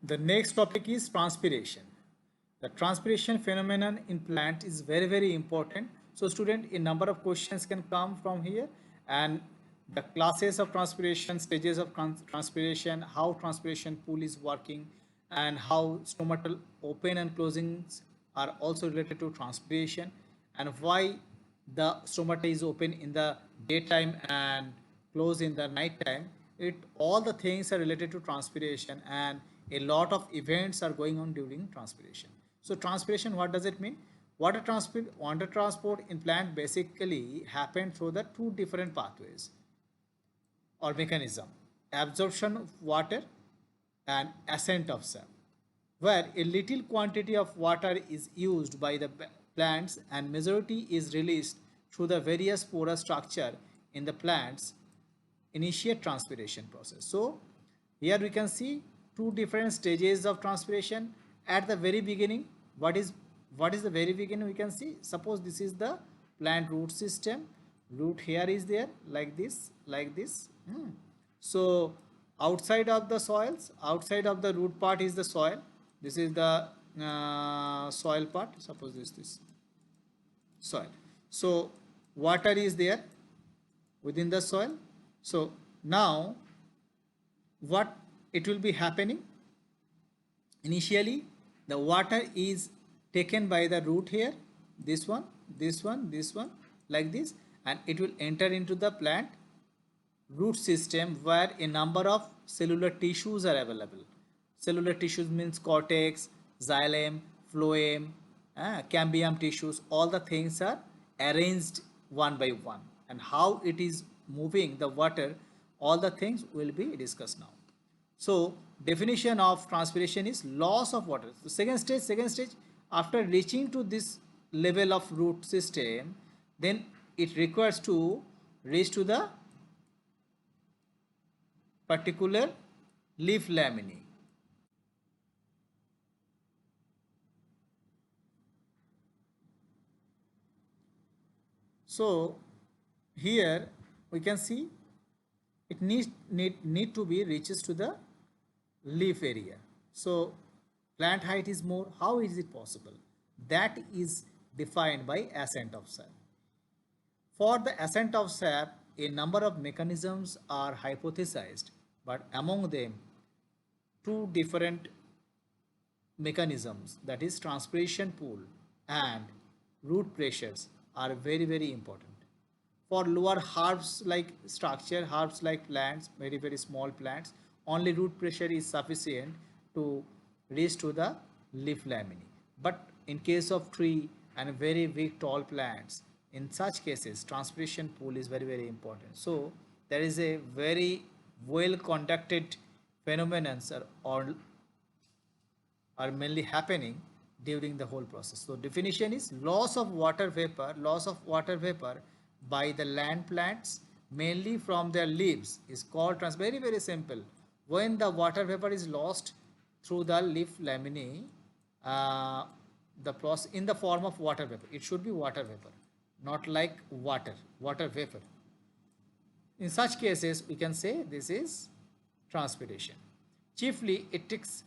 The next topic is transpiration. The transpiration phenomenon in plant is very important. So student, a number of questions can come from here, and the classes of transpiration, stages of transpiration, how transpiration pool is working, and how stomatal open and closings are also related to transpiration, and why the stomata is open in the daytime and close in the night time. It all the things are related to transpiration, and a lot of events are going on during transpiration. So transpiration, what does it mean? Water transport in plant basically happen through the two different pathways or mechanism: absorption of water and ascent of sap, where a little quantity of water is used by the plants and majority is released through the various porous structure in the plants initiate transpiration process. So here we can see two different stages of transpiration. At the very beginning, what is the very beginning? We can see, suppose this is the plant root system. Root here is there, like this. So outside of the soils, outside of the root part is the soil. This is the soil part. Suppose this soil. So water is there within the soil. So now what it will be happening? Initially the water is taken by the root here, this one, like this, and it will enter into the plant root system, where a number of cellular tissues are available. Cellular tissues means cortex, xylem, phloem, cambium tissues. All the things are arranged one by one, and how it is moving the water, all the things will be discussed now. So definition of transpiration is loss of water. The second stage, after reaching to this level of root system, then it requires to reach to the particular leaf laminae. So here we can see it need to be reaches to the leaf area. So plant height is more. How is it possible? That is defined by ascent of sap. For the ascent of sap, a number of mechanisms are hypothesized, but among them two different mechanisms, that is transpiration pool and root pressures, are very important. For lower herbs like structure, herbs like plants, very small plants, only root pressure is sufficient to reach to the leaf laminae. But in case of tree and very big tall plants, in such cases transpiration pool is very important. So there is a very well conducted phenomenon are mainly happening during the whole process. So definition is loss of water vapor by the land plants, mainly from their leaves, is called very simple. When the water vapor is lost through the leaf laminae, the process in the form of water vapor, it should be water vapor, not like water vapor. In such cases we can say this is transpiration. Chiefly it takes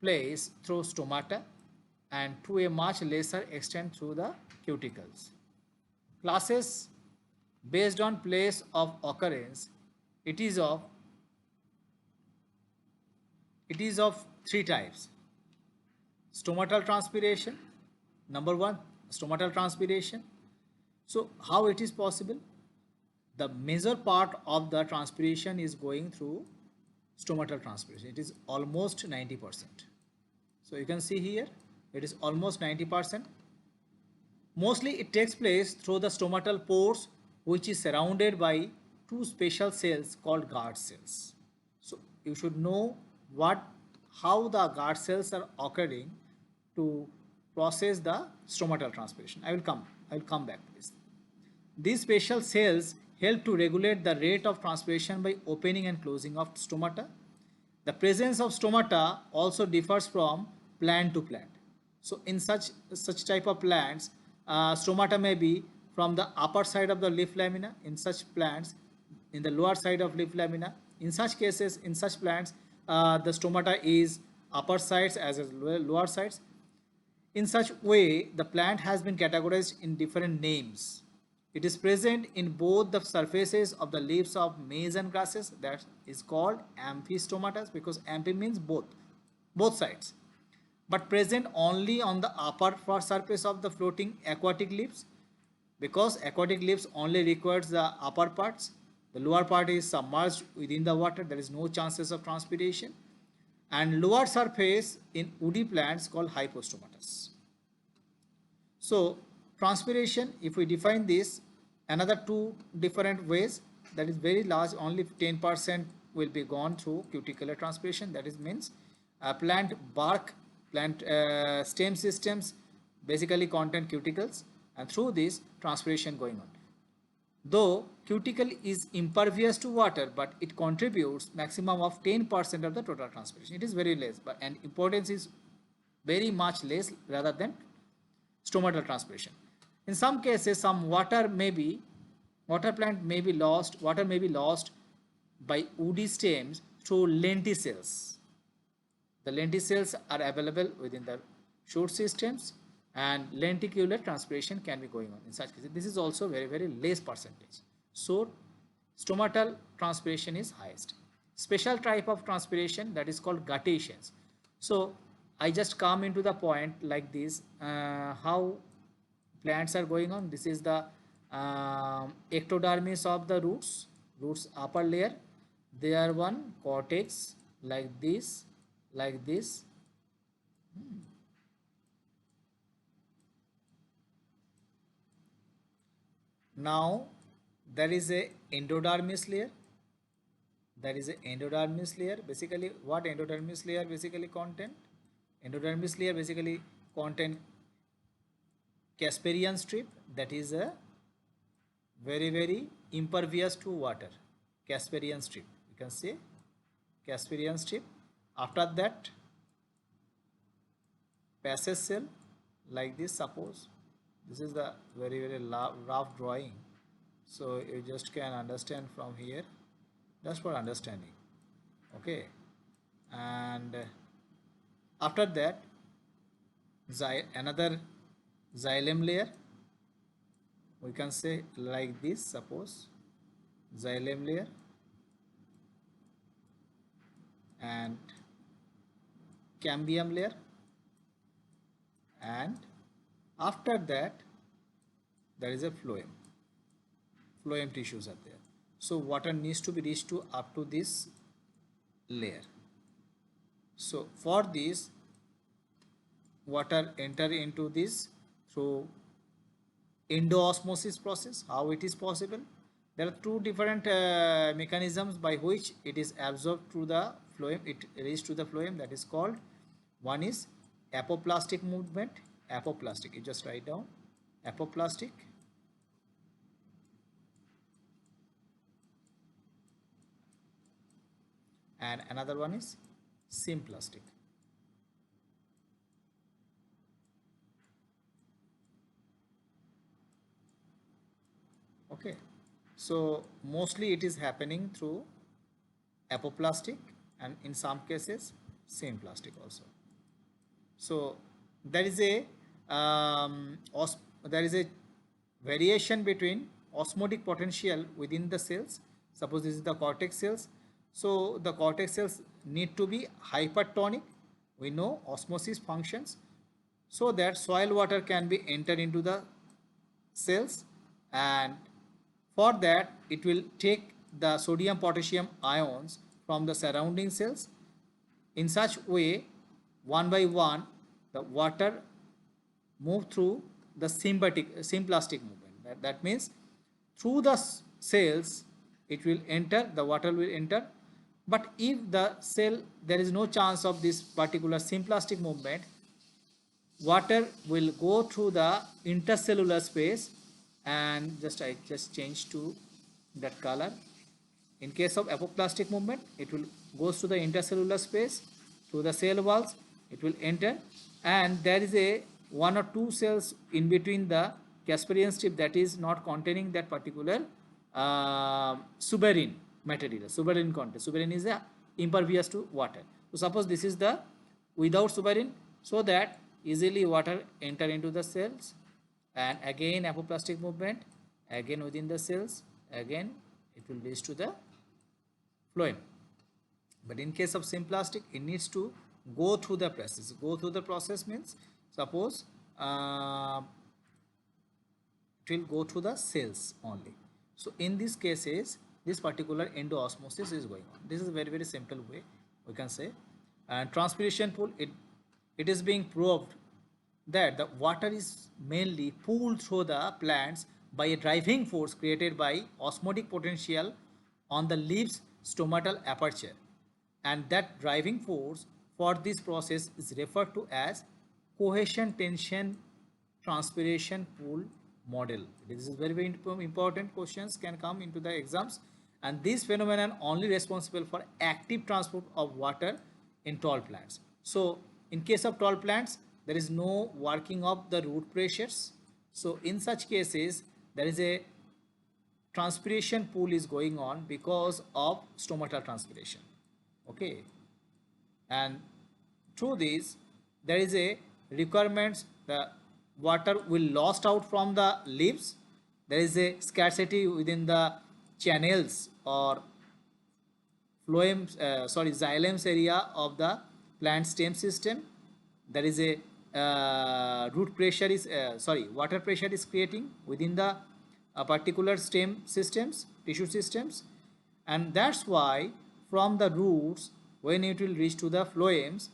place through stomata and to a much lesser extent through the cuticles. Classes based on place of occurrence, it is of three types. Stomatal transpiration, number one, stomatal transpiration. So how it is possible? The major part of the transpiration is going through stomatal transpiration. It is almost 90%. So you can see here it is almost 90%. Mostly it takes place through the stomatal pores, which is surrounded by two special cells called guard cells. So you should know how the guard cells are occurring to process the stomatal transpiration. I will come back to this. These special cells help to regulate the rate of transpiration by opening and closing of stomata. The presence of stomata also differs from plant to plant. So in such type of plants, stomata may be from the upper side of the leaf lamina. In such plants, in the lower side of leaf lamina. In such cases, in such plants, the stomata is upper sides as well as lower sides. In such way, the plant has been categorized in different names. It is present in both the surfaces of the leaves of maize and grasses. That is called amphistomatous, because amphi means both sides. But present only on the upper surface of the floating aquatic leaves, because aquatic leaves only requires the upper parts. The lower part is submerged within the water. There is no chances of transpiration. And lower surface in woody plants called hypostomatous. So transpiration, if we define this, another two different ways, that is very large, only 10% will be gone through cuticular transpiration. That is means plant bark, plant stem systems basically contain cuticles, and through this transpiration going on. Though cuticle is impervious to water, but it contributes maximum of 10% of the total transpiration. It is very less, but and importance is very much less rather than stomatal transpiration. In some cases, some water may be lost by woody stems through lenticels. The lenticels are available within the shoot systems, and lenticular transpiration can be going on in such cases. This is also very less percentage. So stomatal transpiration is highest. Special type of transpiration, that is called gutations. So I just come into the point like this, how plants are going on. This is the ectodermis of the roots upper layer. There one cortex like this. Now there is a endodermis layer. Basically, what endodermis layer basically contain? Endodermis layer basically contain Casparian strip, that is a very impervious to water. Casparian strip, you can say Casparian strip. After that, passage cell like this. Suppose this is the very rough drawing, so you just can understand from here, just for understanding. Okay, and after that, another xylem layer, we can say like this. Suppose xylem layer, and cambium layer, and after that there is a phloem tissues are there. So water needs to be reached to up to this layer. So for this, water enter into this through endoosmosis process. How it is possible? There are two different mechanisms by which it is absorbed through the phloem. It reaches to the phloem. That is called, one is apoplastic movement. Apoplastic, you just write down apoplastic, and another one is symplastic. Okay, so mostly it is happening through apoplastic, and in some cases symplastic also. So there is a variation between osmotic potential within the cells. Suppose this is the cortex cells. So the cortex cells need to be hypertonic. We know osmosis functions, so that soil water can be entered into the cells, and for that it will take the sodium potassium ions from the surrounding cells. In such way, one by one, the water move through the symplastic movement. That means through the cells it will enter, the water will enter. But if the cell, there is no chance of this particular symplastic movement, water will go through the intercellular space, and I just change to that color. In case of apoplastic movement, it will goes to the intercellular space, through the cell walls it will enter, and there is a one or two cells in between the Casparian strip that is not containing that particular suberin material. Suberin content. Suberin is impervious to water. So suppose this is the without superin, so that easily water enter into the cells, and again apoplastic movement, again within the cells, again it will reach to the phloem. But in case of symplastic, it needs to go through the process. Go through the process means, suppose it will go through the cells only. So in these cases, this particular endoosmosis is going on. This is a very, very simple way we can say. And transpiration pool, it is being proved that the water is mainly pulled through the plants by a driving force created by osmotic potential on the leaves stomatal aperture, and that driving force for this process is referred to as cohesion tension transpiration pool model. This is very, very important. Questions can come into the exams, and this phenomenon only responsible for active transport of water in tall plants. So in case of tall plants, there is no working of the root pressures. So in such cases, there is a transpiration pool is going on because of stomatal transpiration. Okay, and through this there is a requirements, the water will lost out from the leaves. There is a scarcity within the channels or xylems area of the plant stem system. There is a root pressure is water pressure is creating within the particular stem systems, tissue systems, and that's why from the roots, when it will reach to the phloems,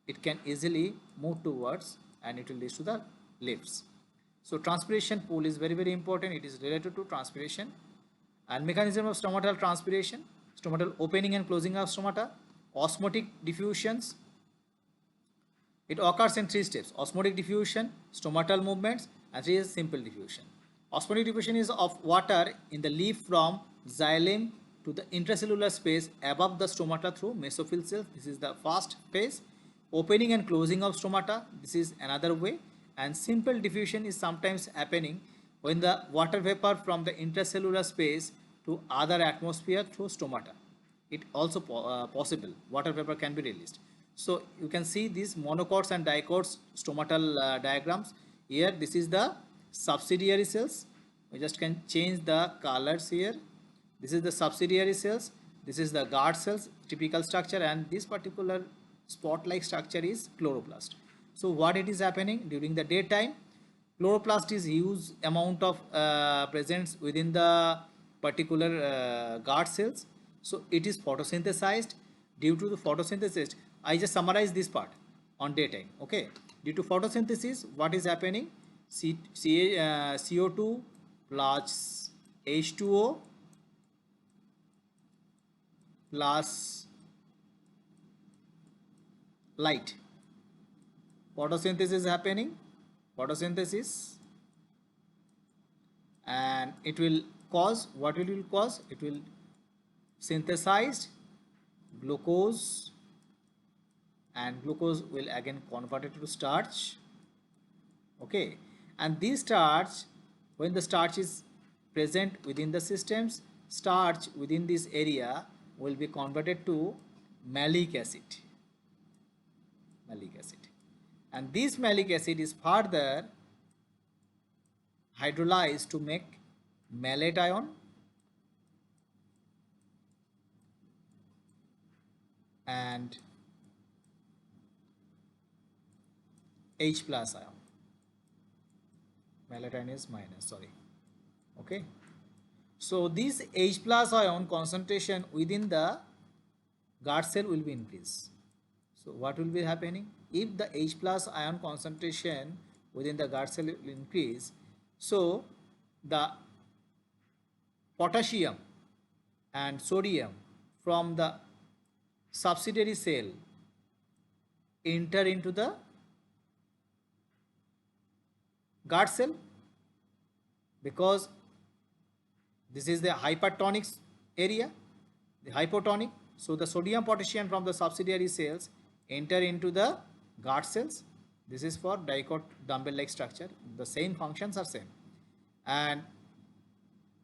it can easily move towards and it will reach to the leaves. So transpiration pool is very, very important. It is related to transpiration. And mechanism of stomatal transpiration: stomatal opening and closing of stomata, osmotic diffusions. It occurs in 3 steps: osmotic diffusion, stomatal movements, and 3 is simple diffusion. Osmotic diffusion is of water in the leaf from xylem to the intracellular space above the stomata through mesophyll cells. This is the first phase. Opening and closing of stomata, this is another way. And simple diffusion is sometimes happening when the water vapor from the intracellular space to other atmosphere through stomata. It also possible, water vapor can be released. So you can see these monocots and dicots stomatal diagrams. Here this is the subsidiary cells. We just can change the colors here. This is the subsidiary cells, this is the guard cells, typical structure, and this particular spot-like structure is chloroplast. So what it is happening during the daytime, chloroplast is huge amount of presence within the particular guard cells. So it is photosynthesized. Due to the photosynthesis, I just summarize this part on daytime. Okay, due to photosynthesis, what is happening? CO2 plus H2O plus light. Photosynthesis is happening. Photosynthesis, and it will cause, what it will cause? It will synthesize glucose, and glucose will again convert it to starch. Okay, and this starch, when the starch is present within the systems, starch within this area will be converted to malic acid. Malic acid, and this malic acid is further hydrolyzed to make malate ion and H plus ion. Malate ion is minus, sorry. Okay, so this H plus ion concentration within the guard cell will be increased. So what will be happening? If the H plus ion concentration within the guard cell will increase, so the potassium and sodium from the subsidiary cell enter into the guard cell, because this is the hypertonic area, the hypotonic. So the sodium potassium from the subsidiary cells enter into the guard cells. This is for dicot dumbbell like structure. The same functions are same. And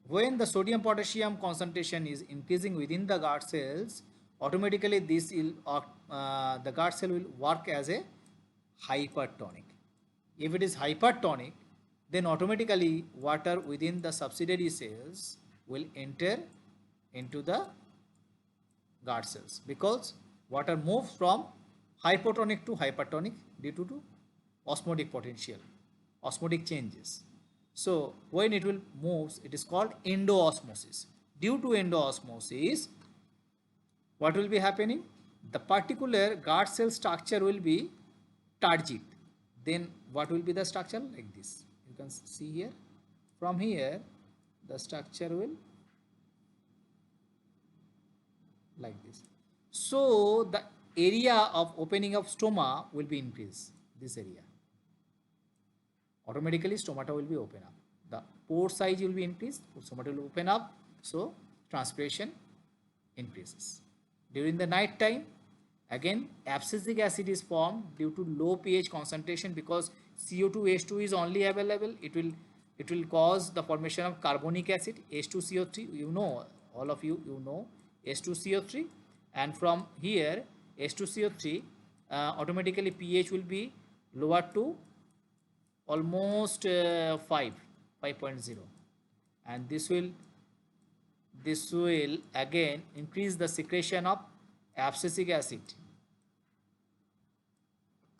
when the sodium potassium concentration is increasing within the guard cells, automatically this will the guard cell will work as a hypertonic. If it is hypertonic, then automatically water within the subsidiary cells will enter into the guard cells, because water moves from hypotonic to hypertonic due to osmotic potential, osmotic changes. So when it will moves, it is called endoosmosis. Due to endoosmosis, what will be happening? The particular guard cell structure will be turgid. Then what will be the structure? Like this. You can see here. From here, the structure will like this. So the area of opening of stoma will be increased. This area. Automatically stomata will be open up. The pore size will be increased. Stomata will open up. So transpiration increases. During the night time, again abscisic acid is formed due to low pH concentration, because CO2H2 is only available. It will cause the formation of carbonic acid, H2CO3. You know, all of you know H2CO3, and from here H2CO3 automatically pH will be lower to almost 5.0, and this will again increase the secretion of abscisic acid,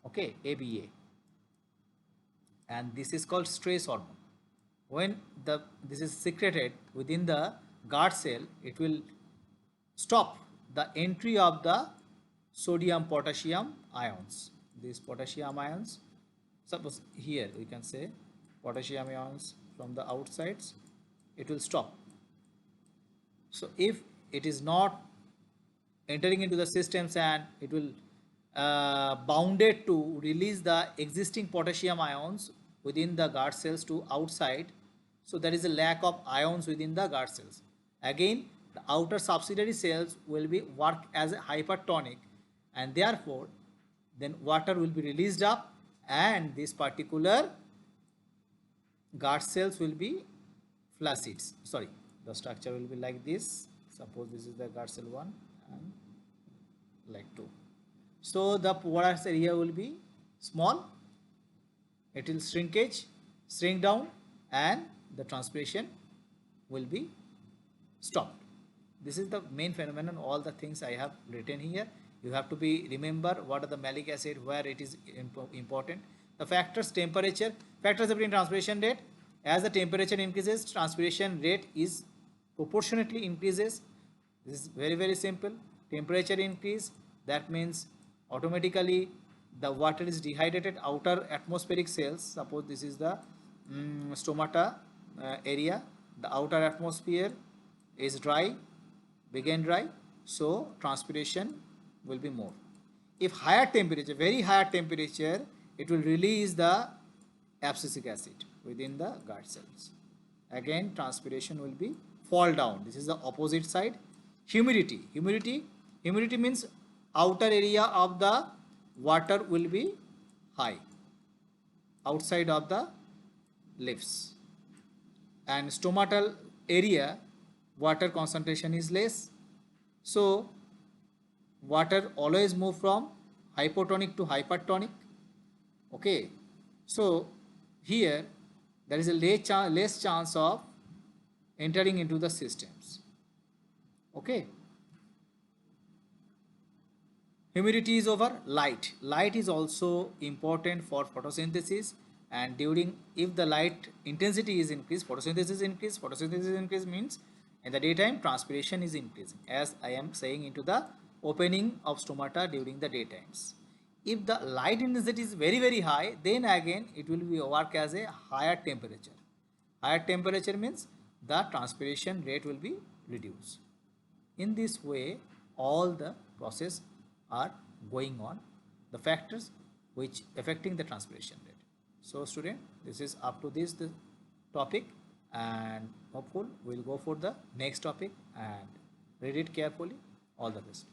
okay, ABA, and this is called stress hormone. When this is secreted within the guard cell, it will stop the entry of the sodium potassium ions. These potassium ions, suppose here we can say potassium ions from the outsides, it will stop. So if it is not entering into the systems, and it will bounded to release the existing potassium ions within the guard cells to outside, so there is a lack of ions within the guard cells. Again, the outer subsidiary cells will be work as a hypertonic, and therefore then water will be released up, and this particular guard cells will be flaccid. Sorry, the structure will be like this. Suppose this is the guard cell 1 and like 2. So the porous area will be small, it will shrink down, and the transpiration will be stopped. This is the main phenomenon. All the things I have written here, you have to be remember what are the malic acid, where it is important. The factors, temperature, factors between transpiration rate. As the temperature increases, transpiration rate is proportionately increases. This is very simple. Temperature increase, that means automatically the water is dehydrated. Outer atmospheric cells, suppose this is the stomata area, the outer atmosphere is begin dry, so transpiration will be more. If higher temperature, very higher temperature, it will release the abscisic acid within the guard cells. Again transpiration will be fall down. This is the opposite side. Humidity means outer area of the water will be high outside of the lips, and stomatal area water concentration is less, so water always move from hypotonic to hypertonic. Okay, so here there is a less chance of entering into the systems. Okay, humidity is over. Light is also important for photosynthesis, and during, if the light intensity is increased, photosynthesis increase means in the daytime transpiration is increasing, as I am saying, into the opening of stomata during the daytimes. If the light intensity is very high, then again it will be work as a higher temperature. Higher temperature means the transpiration rate will be reduced. In this way, all the process are going on, the factors which affecting the transpiration rate. So student, this is up to this the topic, and hopeful we'll go for the next topic and read it carefully. All the best.